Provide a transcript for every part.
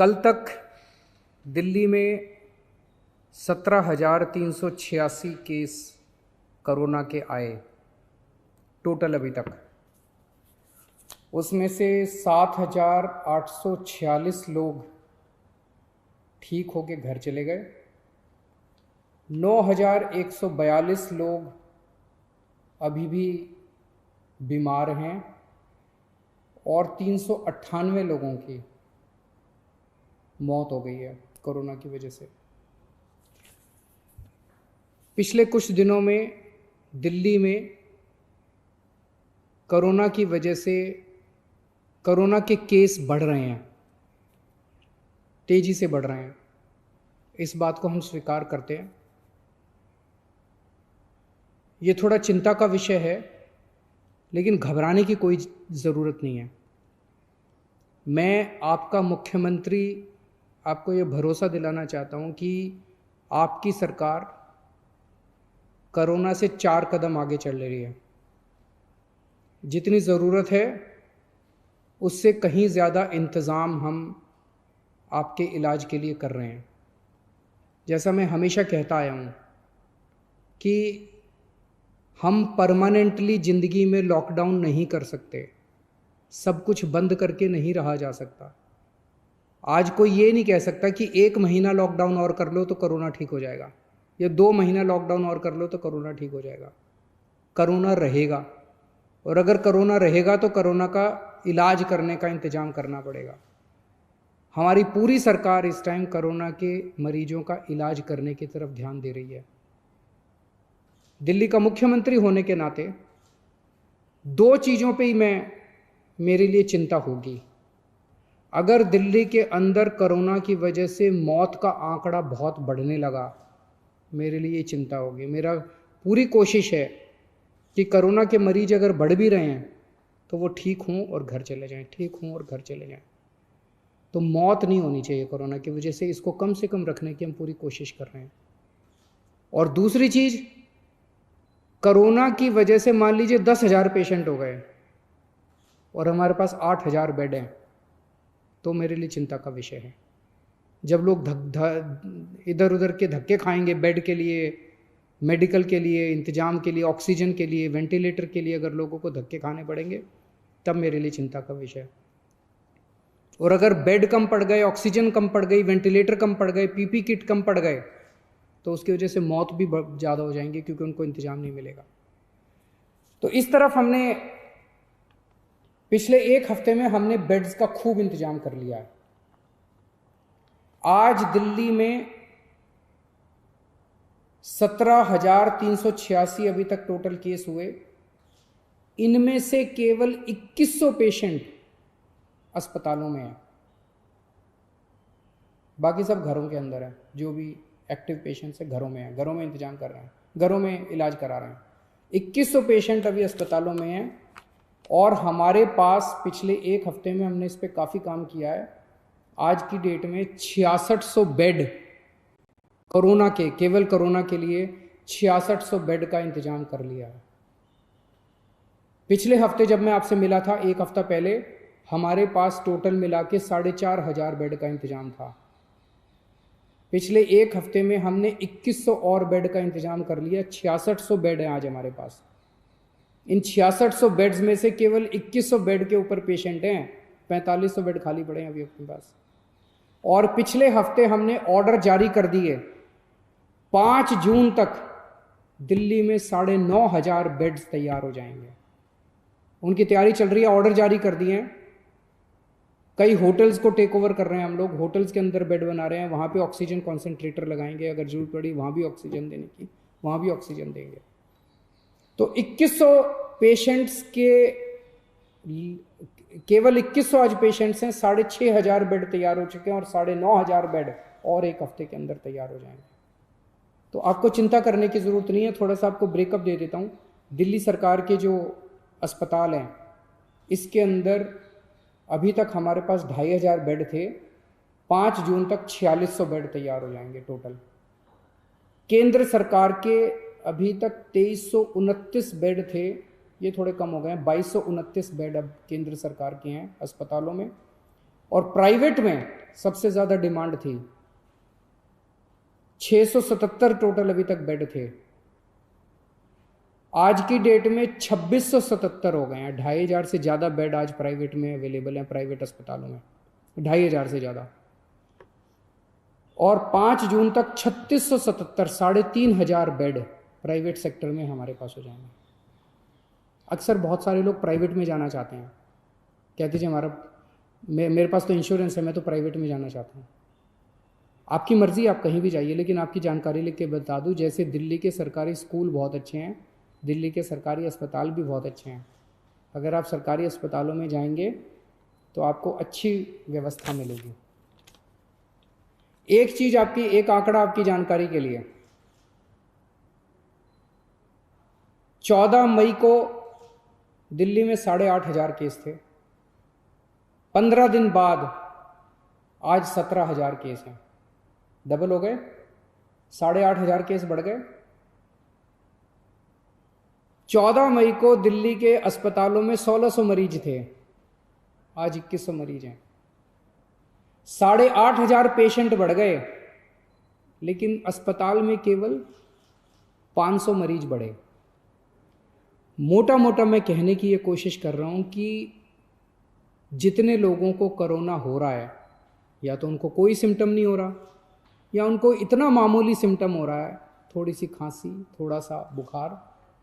कल तक दिल्ली में 17,386 केस कोरोना के आए टोटल अभी तक। उसमें से 7,846 लोग ठीक होके घर चले गए। 9,142 लोग अभी भी बीमार हैं और 398 लोगों की मौत हो गई है कोरोना की वजह से। पिछले कुछ दिनों में दिल्ली में कोरोना की वजह से कोरोना के केस बढ़ रहे हैं, तेजी से बढ़ रहे हैं। इस बात को हम स्वीकार करते हैं। ये थोड़ा चिंता का विषय है, लेकिन घबराने की कोई ज़रूरत नहीं है। मैं आपका मुख्यमंत्री आपको ये भरोसा दिलाना चाहता हूँ कि आपकी सरकार कोरोना से 4 कदम आगे चल रही है। जितनी ज़रूरत है उससे कहीं ज़्यादा इंतज़ाम हम आपके इलाज के लिए कर रहे हैं। जैसा मैं हमेशा कहता आया हूँ कि हम परमानेंटली ज़िंदगी में लॉकडाउन नहीं कर सकते, सब कुछ बंद करके नहीं रहा जा सकता। आज कोई ये नहीं कह सकता कि 1 महीना लॉकडाउन और कर लो तो कोरोना ठीक हो जाएगा, या 2 महीना लॉकडाउन और कर लो तो कोरोना ठीक हो जाएगा। कोरोना रहेगा, और अगर कोरोना रहेगा तो कोरोना का इलाज करने का इंतज़ाम करना पड़ेगा। हमारी पूरी सरकार इस टाइम कोरोना के मरीजों का इलाज करने की तरफ ध्यान दे रही है। दिल्ली का मुख्यमंत्री होने के नाते 2 चीज़ों पे ही मेरे लिए चिंता होगी। अगर दिल्ली के अंदर कोरोना की वजह से मौत का आंकड़ा बहुत बढ़ने लगा, मेरे लिए चिंता होगी। मेरा पूरी कोशिश है कि कोरोना के मरीज अगर बढ़ भी रहे हैं तो वो ठीक हों और घर चले जाएं, ठीक हों और घर चले जाएं। तो मौत नहीं होनी चाहिए कोरोना की वजह से, इसको कम से कम रखने की हम पूरी कोशिश कर रहे हैं। और दूसरी चीज़, कोरोना की वजह से मान लीजिए 10,000 पेशेंट हो गए और हमारे पास 8,000 बेड हैं, तो मेरे लिए चिंता का विषय है। जब लोग इधर उधर के धक्के खाएंगे बेड के लिए, मेडिकल के लिए, इंतजाम के लिए, ऑक्सीजन के लिए, वेंटिलेटर के लिए अगर लोगों को धक्के खाने पड़ेंगे, तब मेरे लिए चिंता का विषय है। और अगर बेड कम पड़ गए, ऑक्सीजन कम पड़ गई, वेंटिलेटर कम पड़ गए, पीपी किट कम पड़ गए, तो उसकी वजह से मौत भी ज़्यादा हो जाएंगी क्योंकि उनको इंतजाम नहीं मिलेगा। तो इस तरफ हमने पिछले 1 हफ्ते में हमने बेड्स का खूब इंतजाम कर लिया है। आज दिल्ली में 17,386 अभी तक टोटल केस हुए। इनमें से केवल 2100 पेशेंट अस्पतालों में हैं, बाकी सब घरों के अंदर है। जो भी एक्टिव पेशेंट्स है घरों में है, घरों में इंतजाम कर रहे हैं, घरों में इलाज करा रहे हैं। 2100 पेशेंट अभी अस्पतालों में हैं। और हमारे पास पिछले 1 हफ्ते में हमने इस पर काफ़ी काम किया है। आज की डेट में 6600 बेड कोरोना के, केवल कोरोना के लिए 6600 बेड का इंतजाम कर लिया है। पिछले हफ्ते जब मैं आपसे मिला था 1 हफ्ता पहले, हमारे पास टोटल मिला के 4,500 बेड का इंतजाम था। पिछले 1 हफ्ते में हमने 2100 और बेड का इंतजाम कर लिया। 6600 बेड हैं आज हमारे पास। इन 6600 बेड्स में से केवल 2100 बेड के ऊपर पेशेंट हैं, 4500 बेड खाली पड़े हैं अभी अपने पास। और पिछले हफ्ते हमने ऑर्डर जारी कर दिए, 5 जून तक दिल्ली में 9,500 बेड्स तैयार हो जाएंगे। उनकी तैयारी चल रही है, ऑर्डर जारी कर दिए हैं। कई होटल्स को टेक ओवर कर रहे हैं हम लोग, होटल्स के अंदर बेड बना रहे हैं, वहाँ पे ऑक्सीजन कॉन्सेंट्रेटर लगाएंगे, अगर जरूरत पड़ी वहाँ भी ऑक्सीजन देने की, वहाँ भी ऑक्सीजन देंगे। तो 2100 पेशेंट्स के, केवल 2100 आज पेशेंट्स हैं। 6,500 बेड तैयार हो चुके हैं और 9,500 बेड और 1 हफ्ते के अंदर तैयार हो जाएंगे। तो आपको चिंता करने की ज़रूरत नहीं है। थोड़ा सा आपको ब्रेकअप दे देता हूँ। दिल्ली सरकार के जो अस्पताल हैं, इसके अंदर अभी तक हमारे पास 2,500 बेड थे। 5 जून तक 4,600 बेड तैयार हो जाएंगे टोटल। केंद्र सरकार के अभी तक 2,329 बेड थे, ये थोड़े कम हो गए हैं। 2,229 बेड अब केंद्र सरकार के हैं अस्पतालों में। और प्राइवेट में सबसे ज़्यादा डिमांड थी, 677 टोटल अभी तक बेड थे। आज की डेट में 2677 हो गए हैं। 2500 से ज़्यादा बेड आज प्राइवेट में अवेलेबल हैं, प्राइवेट अस्पतालों में 2500 से ज़्यादा। और 5 जून तक 3677, 3500 बेड प्राइवेट सेक्टर में हमारे पास हो जाएंगे। अक्सर बहुत सारे लोग प्राइवेट में जाना चाहते हैं, कहते जी मेरे पास तो इंश्योरेंस है, मैं तो प्राइवेट में जाना चाहता हूँ। आपकी मर्ज़ी, आप कहीं भी जाइए, लेकिन आपकी जानकारी लिख के बता दूँ, जैसे दिल्ली के सरकारी स्कूल बहुत अच्छे हैं, दिल्ली के सरकारी अस्पताल भी बहुत अच्छे हैं। अगर आप सरकारी अस्पतालों में जाएंगे तो आपको अच्छी व्यवस्था मिलेगी। एक चीज़ आपकी, एक आंकड़ा आपकी जानकारी के लिए, 14 मई को दिल्ली में 8,500 केस थे। 15 दिन बाद आज 17,000 केस हैं, डबल हो गए, 8,500 केस बढ़ गए। 14 मई को दिल्ली के अस्पतालों में 1600 मरीज थे, आज 2100 मरीज हैं। 8,500 पेशेंट बढ़ गए, लेकिन अस्पताल में केवल 500 मरीज बढ़े। मोटा मोटा मैं कहने की ये कोशिश कर रहा हूँ कि जितने लोगों को कोरोना हो रहा है, या तो उनको कोई सिम्टम नहीं हो रहा, या उनको इतना मामूली सिम्टम हो रहा है, थोड़ी सी खांसी, थोड़ा सा बुखार,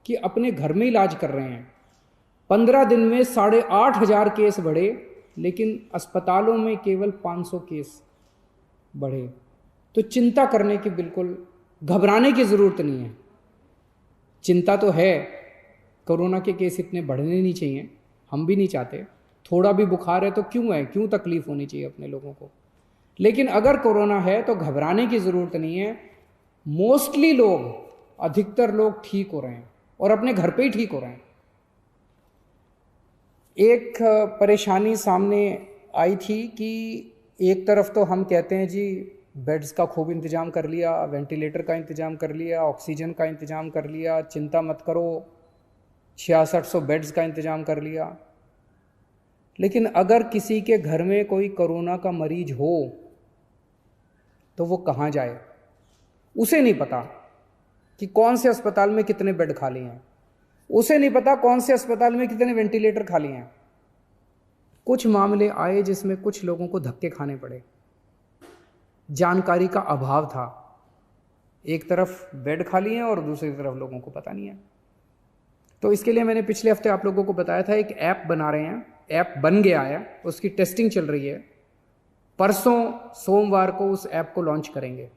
कि अपने घर में इलाज कर रहे हैं। 15 दिन में 8,500 केस बढ़े, लेकिन अस्पतालों में केवल 500 केस बढ़े। तो चिंता करने की, बिल्कुल घबराने की ज़रूरत नहीं है। चिंता तो है, कोरोना के केस इतने बढ़ने नहीं चाहिए, हम भी नहीं चाहते। थोड़ा भी बुखार है तो क्यों तकलीफ होनी चाहिए अपने लोगों को। लेकिन अगर कोरोना है तो घबराने की ज़रूरत नहीं है। मोस्टली लोग, अधिकतर लोग ठीक हो रहे हैं और अपने घर पे ही ठीक हो रहे हैं। एक परेशानी सामने आई थी कि एक तरफ तो हम कहते हैं जी बेड्स का खूब इंतज़ाम कर लिया, वेंटिलेटर का इंतज़ाम कर लिया, ऑक्सीजन का इंतज़ाम कर लिया, चिंता मत करो, 6600 बेड्स का इंतज़ाम कर लिया। लेकिन अगर किसी के घर में कोई कोरोना का मरीज हो तो वो कहाँ जाए? उसे नहीं पता कि कौन से अस्पताल में कितने बेड खाली हैं, उसे नहीं पता कौन से अस्पताल में कितने वेंटिलेटर खाली हैं। कुछ मामले आए जिसमें कुछ लोगों को धक्के खाने पड़े, जानकारी का अभाव था। एक तरफ बेड खाली हैं और दूसरी तरफ लोगों को पता नहीं है। तो इसके लिए मैंने पिछले हफ्ते आप लोगों को बताया था, एक ऐप बना रहे हैं, ऐप बन गया है, उसकी टेस्टिंग चल रही है। परसों सोमवार को उस ऐप को लॉन्च करेंगे।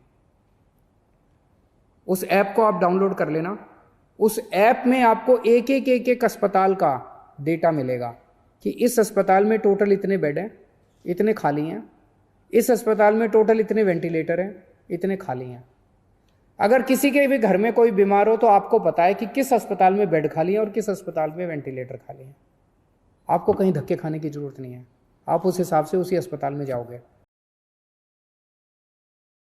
उस ऐप को आप डाउनलोड कर लेना। उस ऐप में आपको एक अस्पताल का डेटा मिलेगा कि इस अस्पताल में टोटल इतने बेड हैं, इतने खाली हैं, इस अस्पताल में टोटल इतने वेंटिलेटर हैं, इतने खाली हैं। अगर किसी के भी घर में कोई बीमार हो तो आपको पता है कि किस अस्पताल में बेड खाली है और किस अस्पताल में वेंटिलेटर खाली है। आपको कहीं धक्के खाने की ज़रूरत नहीं है, आप उस हिसाब से उसी अस्पताल में जाओगे।